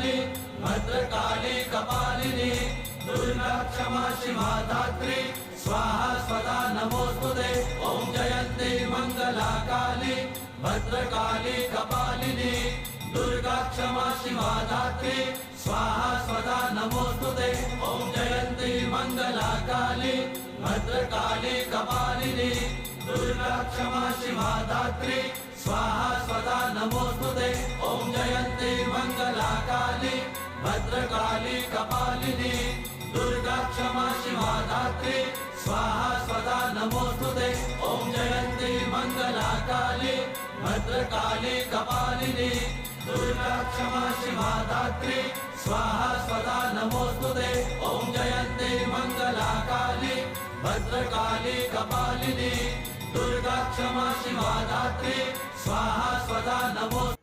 काली भद्रकाली कपालिनी दुर्गा क्षमा शिवा धात्री स्वाहा स्वदा नमोस्तुते। ओम जयंती मंगला काली भद्रकाली कपालिनी दुर्गा क्षमा शिवा धात्री स्वाहा स्वदा नमोस्तुते। ओम जयंती मंगला काली भद्रकाली कपालिनी दुर्गा क्षमा शिवा धात्री स्वाहा स्वदा नमोस्तुते। ओम जयंती मंगला काली भद्रकाली कपालिनी दुर्गा क्षमा शिवा धात्री स्वाहा स्वदा नमोस्तुते। ओम जयंती मंगला काली भद्रकाली कपालिनी दुर्गा क्षमा शिवा धात्री स्वाहा स्वदा नमोस्तुते। ओम जयंती मंगला काली भद्रकाली कपालिनी दुर्गा क्षमा शिवा धात्री स्वाहा स्वदा नमोस्तुते।